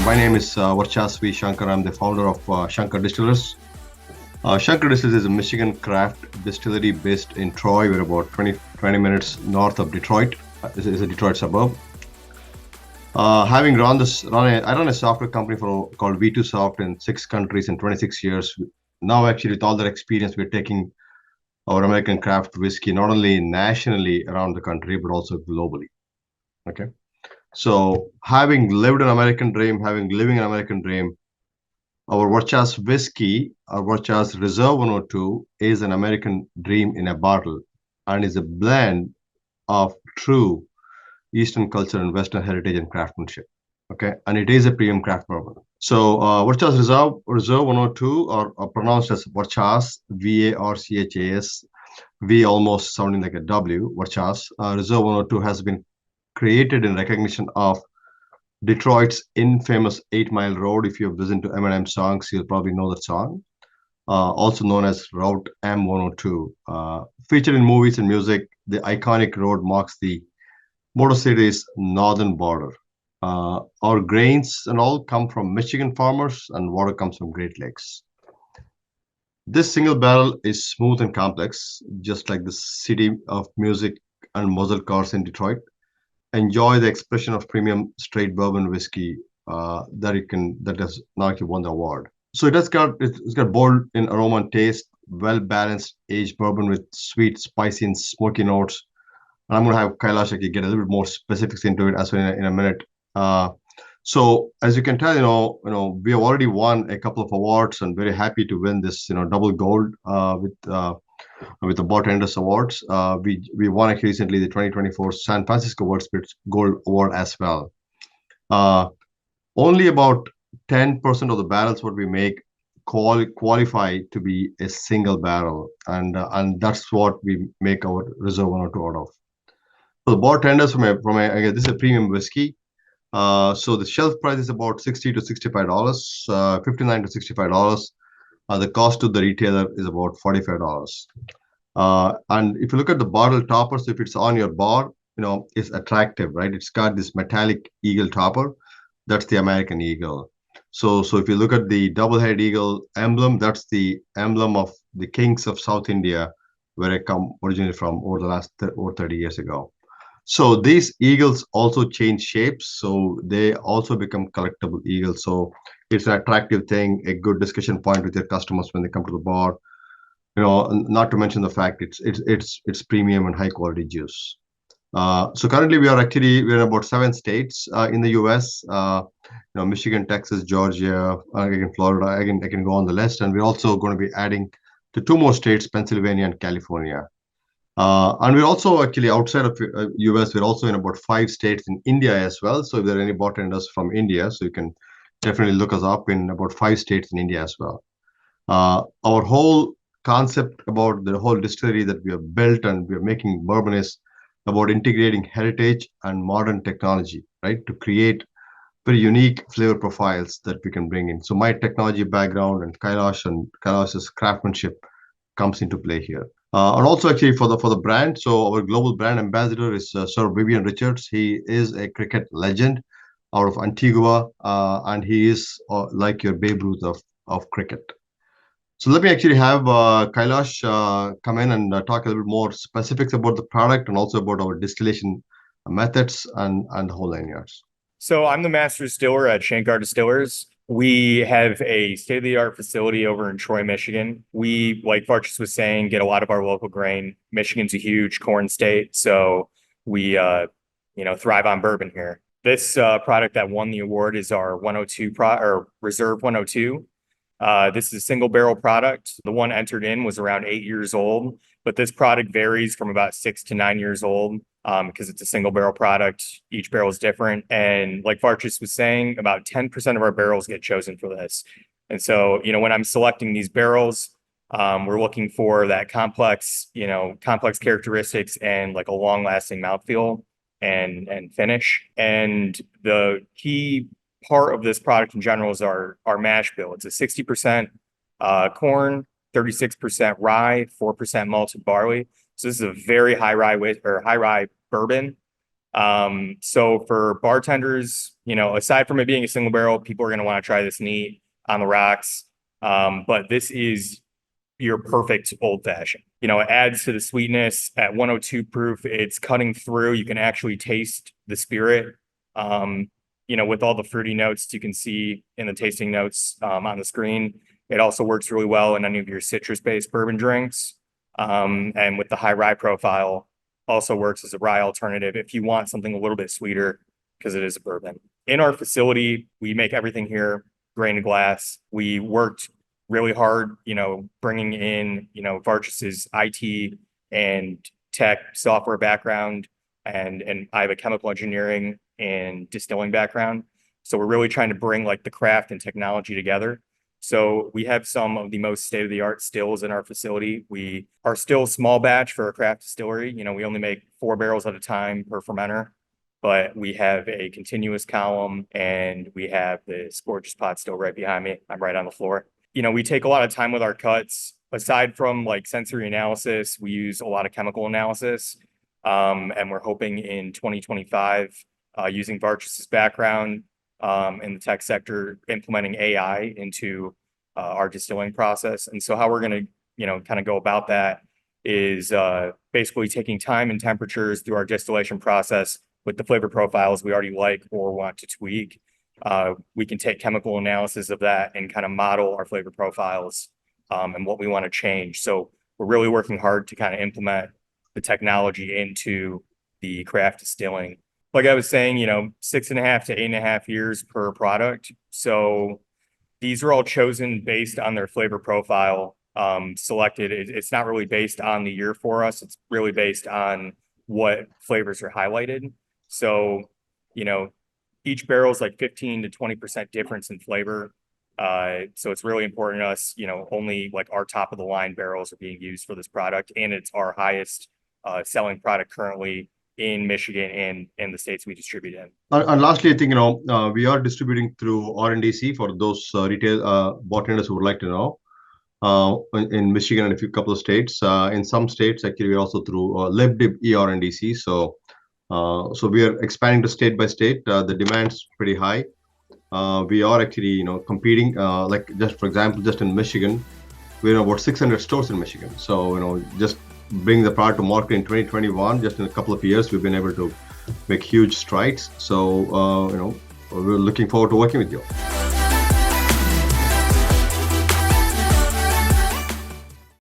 My name is Varchas Shankar. I'm the founder of Shankar Distillers. Shankar Distillers is a Michigan craft distillery based in Troy. We're about 20 minutes north of Detroit. It's a Detroit suburb. Having I run a software company called V2 Soft in 6 countries in 26 years. Now, actually, with all that experience, we're taking our American craft whiskey not only nationally around the country, but also globally. Okay. So having lived an American dream, living an American dream, our Varchas whiskey, our Varchas Reserve 102 is an American dream in a bottle and is a blend of true Eastern culture and Western heritage and craftsmanship. Okay. And it is a premium craft bourbon. So Varchas Reserve 102 are pronounced as Varchas, Varchas, V almost sounding like a W, Varchas. Reserve 102 has been created in recognition of Detroit's infamous 8 Mile Road. If you've listened to Eminem songs, you'll probably know that song. Also known as Route M102. Featured in movies and music, the iconic road marks the Motor City's northern border. Our grains and all come from Michigan farmers, and water comes from Great Lakes. This single barrel is smooth and complex, just like the city of music and muscle cars in Detroit. Enjoy the expression of premium straight bourbon whiskey that has now actually won the award. So it's got bold in aroma and taste, well balanced aged bourbon with sweet, spicy, and smoky notes. And I'm going to have Kailash actually get a little bit more specifics into it as well in a minute. So as you can tell, we have already won a couple of awards, and very happy to win this, double gold with the Bartenders Awards. We won actually recently the 2024 San Francisco World Spirits Gold Award as well. Only about 10% of the barrels what we make qualify to be a single barrel, and that's what we make our Reserve 102 out of. So the Bartenders again, this is a premium whiskey. So the shelf price is about $60 to $65, $59 to $65. The cost to the retailer is about $45. And if you look at the bottle topper, so if it's on your bar, it's attractive, right? It's got this metallic eagle topper. That's the American eagle. So if you look at the double-head eagle emblem, that's the emblem of the kings of South India, where I come originally from over the last over 30 years ago. So these eagles also change shapes, so they also become collectible eagles. So it's an attractive thing, a good discussion point with your customers when they come to the bar. Not to mention the fact it's premium and high quality juice. So currently we're in about 7 states in the U.S. Michigan, Texas, Georgia, again Florida. I can go on the list, and we're also going to be adding to 2 more states, Pennsylvania and California. And we're also actually outside of US. We're also in about 5 states in India as well. So if there are any bartenders from India, so you can definitely look us up in about 5 states in India as well. Our whole concept about the whole distillery that we have built and we are making bourbon is about integrating heritage and modern technology, right, to create very unique flavor profiles that we can bring in. So my technology background and Kailash's craftsmanship comes into play here. And also actually for the brand, so our global brand ambassador is Sir Vivian Richards. He is a cricket legend out of Antigua, and he is like your Babe Ruth of cricket. So let me actually have Kailash come in and talk a little bit more specifics about the product and also about our distillation methods and the whole 9 yards. So I'm the master distiller at Shankar Distillers. We have a state-of-the-art facility over in Troy, Michigan. We, like Varchas was saying, get a lot of our local grain. Michigan's a huge corn state, so we, thrive on bourbon here. This product that won the award is our 102 Reserve 102. This is a single barrel product. The one entered in was around 8 years old, but this product varies from about 6 to 9 years old. Because it's a single barrel product. Each barrel is different. And like Varchas was saying, about 10% of our barrels get chosen for this. And so, when I'm selecting these barrels, we're looking for that complex characteristics and like a long lasting mouthfeel and finish. And the key part of this product in general is our mash bill. It's a 60% corn, 36% rye, 4% malted barley. So this is a very high rye bourbon. So for bartenders, aside from it being a single barrel, people are going to want to try this neat on the rocks. But this is your perfect old fashioned. It adds to the sweetness at 102 proof. It's cutting through. You can actually taste the spirit. With all the fruity notes you can see in the tasting notes on the screen. It also works really well in any of your citrus-based bourbon drinks. And with the high rye profile, also works as a rye alternative if you want something a little bit sweeter, because it is a bourbon. In our facility, we make everything here, grain to glass. We worked really hard, bringing in, Varchas's IT and tech software background, and I have a chemical engineering and distilling background. So we're really trying to bring like the craft and technology together. So we have some of the most state-of-the-art stills in our facility. We are still small batch for a craft distillery. We only make 4 barrels at a time per fermenter, but we have a continuous column, and we have this gorgeous pot still right behind me. I'm right on the floor. We take a lot of time with our cuts. Aside from like sensory analysis, we use a lot of chemical analysis. And we're hoping in 2025, using Varchas's background in the tech sector, implementing AI into our distilling process. And so how we're going to, kind of go about that is basically taking time and temperatures through our distillation process with the flavor profiles we already like or want to tweak. We can take chemical analysis of that and kind of model our flavor profiles and what we want to change. So we're really working hard to kind of implement the technology into the craft distilling. Like I was saying, 6.5 to 8.5 years per product. So these are all chosen based on their flavor profile, selected. It's not really based on the year for us. It's really based on what flavors are highlighted. So, each barrel is like 15 to 20% difference in flavor. So it's really important to us, only like our top of the line barrels are being used for this product. And it's our highest selling product currently in Michigan and in the states we distribute in. And lastly, I think, we are distributing through RNDC for those retail bartenders who would like to know. In Michigan and a couple of states. In some states, actually, we're also through LibDib ERNDC. So we are expanding to state by state. The demand's pretty high. We are actually, competing. Like just for example, just in Michigan, we're in about 600 stores in Michigan. So just bring the product to market in 2021. Just in a couple of years, we've been able to make huge strides. So we're looking forward to working with you.